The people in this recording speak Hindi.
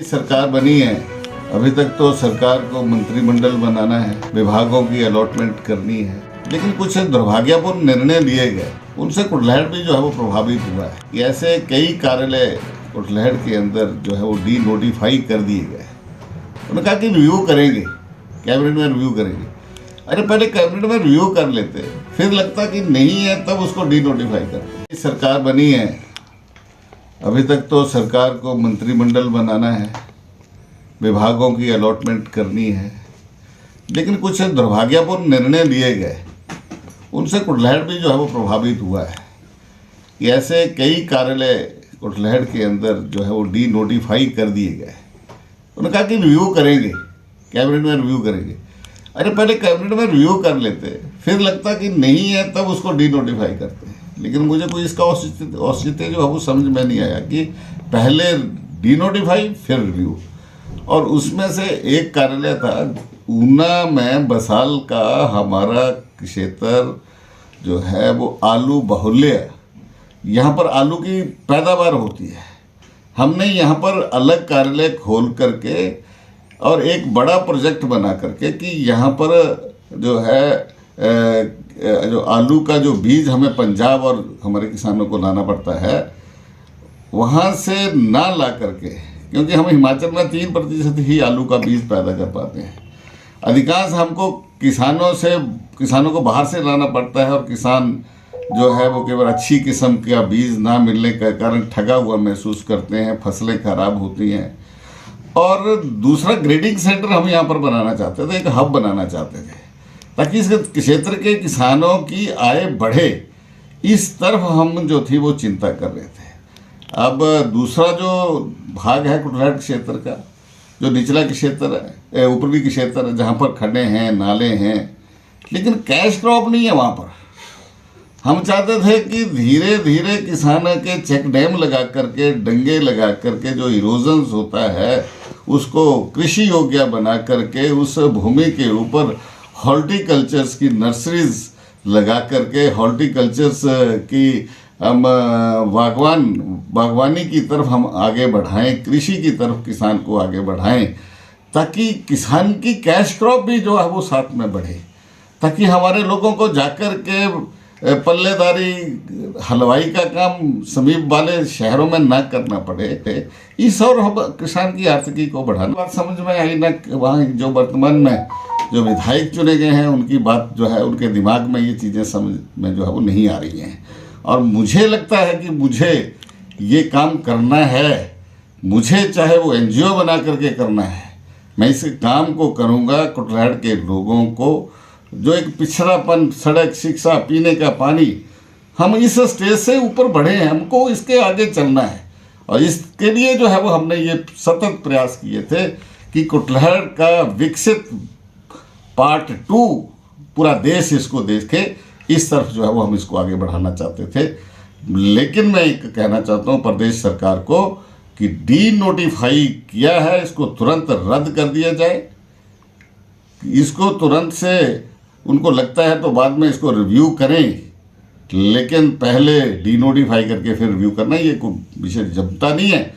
सरकार बनी है, अभी तक तो सरकार को मंत्रिमंडल बनाना है, विभागों की अलॉटमेंट करनी है, लेकिन कुछ दुर्भाग्यपूर्ण निर्णय लिए गए, उनसे कुटलैहड़ भी जो है वो प्रभावित हुआ है। ऐसे कई कार्यालय कुटलैहड़ के अंदर जो है वो डी नोटिफाई कर दिए गए। उन्होंने कहा कि रिव्यू करेंगे, कैबिनेट में रिव्यू करेंगे। अरे पहले कैबिनेट में रिव्यू कर लेते, फिर लगता कि नहीं है तब उसको डी नोटिफाई करते। सरकार बनी है, अभी तक तो सरकार को मंत्रिमंडल बनाना है, विभागों की अलॉटमेंट करनी है, लेकिन कुछ दुर्भाग्यपूर्ण निर्णय लिए गए, उनसे कुटलैहड़ भी जो है वो प्रभावित हुआ है। ऐसे कई कार्यालय कुटलैहड़ के अंदर जो है वो डी नोटिफाई कर दिए गए। उन्होंने कहा कि रिव्यू करेंगे, कैबिनेट में रिव्यू करेंगे। अरे पहले कैबिनेट में रिव्यू कर लेते, फिर लगता कि नहीं है तब उसको डी नोटिफाई करते। लेकिन मुझे कोई इसका औचित्य जो है वो समझ में नहीं आया कि पहले डी नोटिफाई फिर रिव्यू। और उसमें से एक कार्यालय था ऊना में, बसाल का हमारा क्षेत्र जो है वो आलू बाहुल्य, यहाँ पर आलू की पैदावार होती है। हमने यहाँ पर अलग कार्यालय खोल करके और एक बड़ा प्रोजेक्ट बना करके कि यहाँ पर जो है जो आलू का जो बीज हमें पंजाब और हमारे किसानों को लाना पड़ता है, वहाँ से ना ला करके, क्योंकि हम हिमाचल में 3% ही आलू का बीज पैदा कर पाते हैं। अधिकांश हमको किसानों को बाहर से लाना पड़ता है और किसान जो है वो केवल अच्छी किस्म का बीज ना मिलने के कारण ठगा हुआ महसूस करते हैं, फसलें खराब होती हैं। और दूसरा ग्रेडिंग सेंटर हम यहाँ पर बनाना चाहते थे, एक हब बनाना चाहते थे, ताकि इस क्षेत्र के किसानों की आय बढ़े। इस तरफ हम जो थी वो चिंता कर रहे थे। अब दूसरा जो भाग है कुटलैहड़ क्षेत्र का, जो निचला क्षेत्र है, ऊपरी क्षेत्र है, जहाँ पर खड्डे हैं, नाले हैं, लेकिन कैश क्रॉप नहीं है वहाँ पर। हम चाहते थे कि धीरे धीरे किसानों के चेक डैम लगा करके, डंगे लगा करके जो इरोजन्स होता है उसको कृषि योग्य बना करके उस भूमि के ऊपर हॉर्टिकल्चर्स की नर्सरीज लगा करके हॉर्टिकल्चर्स की हम बागवानी की तरफ हम आगे बढ़ाएं, कृषि की तरफ किसान को आगे बढ़ाएं, ताकि किसान की कैश क्रॉप भी जो है वो साथ में बढ़े, ताकि हमारे लोगों को जाकर के पल्लेदारी हलवाई का काम समीप वाले शहरों में ना करना पड़े। इस और हम किसान की आर्थिकी को बढ़ाना बात समझ में आई ना। वहाँ जो वर्तमान में जो विधायक चुने गए हैं उनकी बात जो है, उनके दिमाग में ये चीज़ें समझ में जो है वो नहीं आ रही हैं। और मुझे लगता है कि मुझे ये काम करना है, मुझे चाहे वो NGO बना करके करना है, मैं इस काम को करूँगा। कुटलैहड़ के लोगों को जो एक पिछड़ापन, सड़क, शिक्षा, पीने का पानी, हम इस स्टेज से ऊपर बढ़े हैं, हमको इसके आगे चलना है। और इसके लिए जो है वो हमने ये सतत प्रयास किए थे कि कुटलैहड़ का विकसित पार्ट 2 पूरा देश इसको देखे। इस तरफ जो है वो हम इसको आगे बढ़ाना चाहते थे। लेकिन मैं एक कहना चाहता हूँ प्रदेश सरकार को कि डी नोटिफाई किया है, इसको तुरंत रद्द कर दिया जाए। इसको तुरंत से उनको लगता है तो बाद में इसको रिव्यू करें, लेकिन पहले डी नोटिफाई करके फिर रिव्यू करना, ये कोई विषय जमता नहीं है।